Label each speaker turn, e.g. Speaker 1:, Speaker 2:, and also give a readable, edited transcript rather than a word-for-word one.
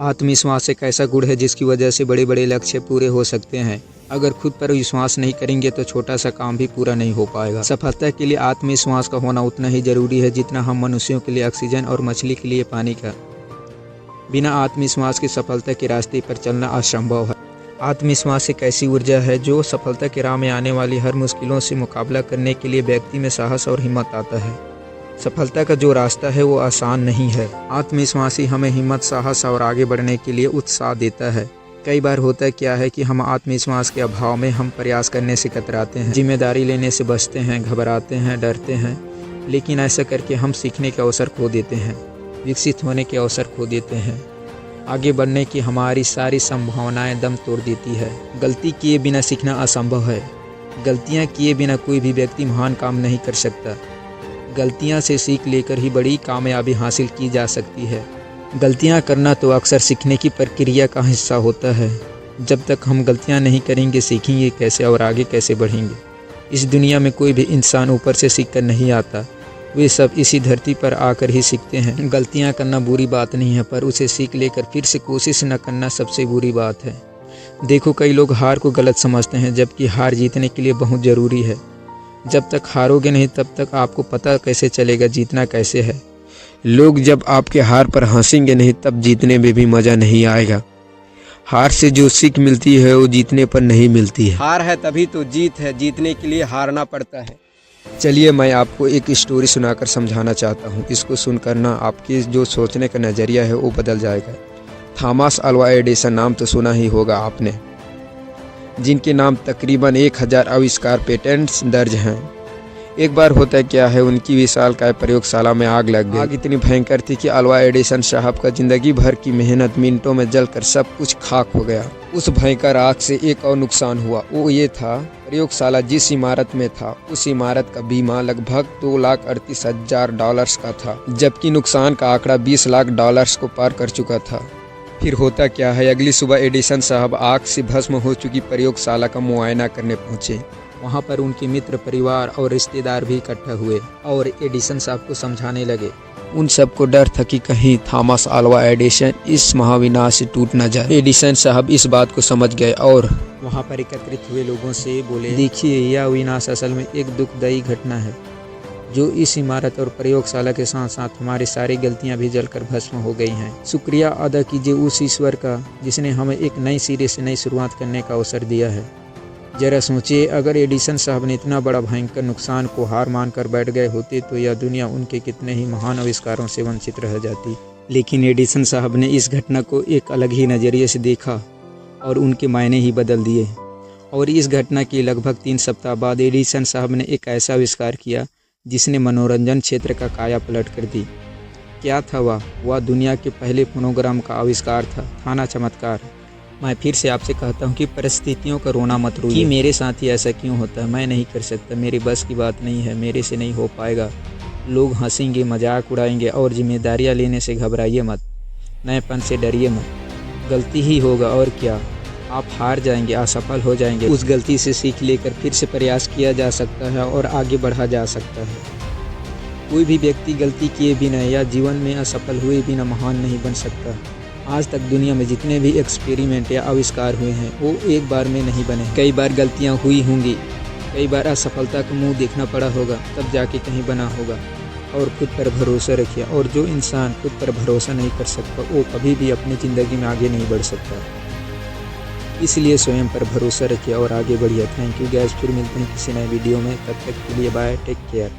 Speaker 1: आत्मविश्वास एक ऐसा गुण है जिसकी वजह से बड़े बड़े लक्ष्य पूरे हो सकते हैं। अगर खुद पर विश्वास नहीं करेंगे तो छोटा सा काम भी पूरा नहीं हो पाएगा। सफलता के लिए आत्मविश्वास का होना उतना ही जरूरी है जितना हम मनुष्यों के लिए ऑक्सीजन और मछली के लिए पानी का। बिना आत्मविश्वास के सफलता के रास्ते पर चलना असंभव है। आत्मविश्वास एक ऐसी ऊर्जा है जो सफलता के राह में आने वाली हर मुश्किलों से मुकाबला करने के लिए व्यक्ति में साहस और हिम्मत आता है। सफलता का जो रास्ता है वो आसान नहीं है। आत्मविश्वास ही हमें हिम्मत, साहस और आगे बढ़ने के लिए उत्साह देता है। कई बार होता क्या है कि हम आत्मविश्वास के अभाव में हम प्रयास करने से कतराते हैं, जिम्मेदारी लेने से बचते हैं, घबराते हैं, डरते हैं। लेकिन ऐसा करके हम सीखने के अवसर खो देते हैं, विकसित होने के अवसर खो देते हैं। आगे बढ़ने की हमारी सारी संभावनाएं दम तोड़ देती है। गलती किए बिना सीखना असंभव है। गलतियां किए बिना कोई भी व्यक्ति महान काम नहीं कर सकता। गलतियां से सीख लेकर ही बड़ी कामयाबी हासिल की जा सकती है। गलतियां करना तो अक्सर सीखने की प्रक्रिया का हिस्सा होता है। जब तक हम गलतियां नहीं करेंगे, सीखेंगे कैसे और आगे कैसे बढ़ेंगे। इस दुनिया में कोई भी इंसान ऊपर से सीख कर नहीं आता, वे सब इसी धरती पर आकर ही सीखते हैं। गलतियां करना बुरी बात नहीं है, पर उसे सीख लेकर फिर से कोशिश न करना सबसे बुरी बात है। देखो, कई लोग हार को गलत समझते हैं, जबकि हार जीतने के लिए बहुत ज़रूरी है। जब तक हारोगे नहीं तब तक आपको पता कैसे चलेगा जीतना कैसे है। लोग जब आपके हार पर हंसेंगे नहीं तब जीतने में भी मज़ा नहीं आएगा। हार से जो सीख मिलती है वो जीतने पर नहीं मिलती है।
Speaker 2: हार है तभी तो जीत है, जीतने के लिए हारना पड़ता है।
Speaker 1: चलिए, मैं आपको एक स्टोरी सुनाकर समझाना चाहता हूँ। इसको सुनकर ना आपकी जो सोचने का नज़रिया है वो बदल जाएगा। थॉमस अल्वा एडिसन नाम तो सुना ही होगा आपने, जिनके नाम तकरीबन 1000 आविष्कार पेटेंट्स दर्ज हैं। एक बार होता क्या है, उनकी विशालकाय प्रयोगशाला में आग लग गई। आग इतनी भयंकर थी कि अल्वा एडिसन साहब का जिंदगी भर की मेहनत मिनटों में जलकर सब कुछ खाक हो गया। उस भयंकर आग से एक और नुकसान हुआ, वो ये था, प्रयोगशाला जिस इमारत में था उस इमारत का बीमा लगभग $2,38,000 का था, जबकि नुकसान का आंकड़ा $20 लाख को पार कर चुका था। फिर होता क्या है, अगली सुबह एडिसन साहब आग से भस्म हो चुकी प्रयोगशाला का मुआयना करने पहुंचे। वहां पर उनके मित्र, परिवार और रिश्तेदार भी इकट्ठा हुए और एडिसन साहब को समझाने लगे। उन सबको डर था कि कहीं थॉमस अल्वा एडिसन इस महाविनाश से टूट न जाए। एडिसन साहब इस बात को समझ गए और वहां पर एकत्रित हुए लोगों से बोले, देखिए, यह विनाश असल में एक दुखदायी घटना है जो इस इमारत और प्रयोगशाला के साथ साथ हमारी सारी गलतियां भी जलकर भस्म हो गई हैं। शुक्रिया अदा कीजिए उस ईश्वर का जिसने हमें एक नई सिरे से नई शुरुआत करने का अवसर दिया है। जरा सोचिए, अगर एडिसन साहब ने इतना बड़ा भयंकर नुकसान को हार मानकर बैठ गए होते तो यह दुनिया उनके कितने ही महान आविष्कारों से वंचित रह जाती। लेकिन एडिसन साहब ने इस घटना को एक अलग ही नज़रिए से देखा और उनके मायने ही बदल दिए। और इस घटना के लगभग 3 सप्ताह बाद एडिसन साहब ने एक ऐसा आविष्कार किया जिसने मनोरंजन क्षेत्र का काया पलट कर दी। क्या था वह दुनिया के पहले फोनोग्राम का आविष्कार था ना चमत्कार। मैं फिर से आपसे कहता हूँ कि परिस्थितियों का रोना मत रोइए कि मेरे साथ ही ऐसा क्यों होता है, मैं नहीं कर सकता, मेरे बस की बात नहीं है, मेरे से नहीं हो पाएगा। लोग हंसेंगे, मजाक उड़ाएंगे और जिम्मेदारियाँ लेने से घबराइए मत, नएपन से डरिए मत। गलती ही होगा और क्या, आप हार जाएंगे, असफल हो जाएंगे। उस गलती से सीख लेकर फिर से प्रयास किया जा सकता है और आगे बढ़ा जा सकता है। कोई भी व्यक्ति गलती किए बिना या जीवन में असफल हुए बिना महान नहीं बन सकता। आज तक दुनिया में जितने भी एक्सपेरिमेंट या आविष्कार हुए हैं वो एक बार में नहीं बने। कई बार गलतियां हुई होंगी, कई बार असफलता का मुंह देखना पड़ा होगा, तब जाके कहीं बना होगा। और खुद पर भरोसा रखिए, और जो इंसान खुद पर भरोसा नहीं कर सकता वो कभी भी अपनी ज़िंदगी में आगे नहीं बढ़ सकता। इसलिए स्वयं पर भरोसा रखिए और आगे बढ़िए। थैंक यू गैस, फिर मिलते हैं किसी नए वीडियो में। तब तक के लिए बाय, टेक केयर।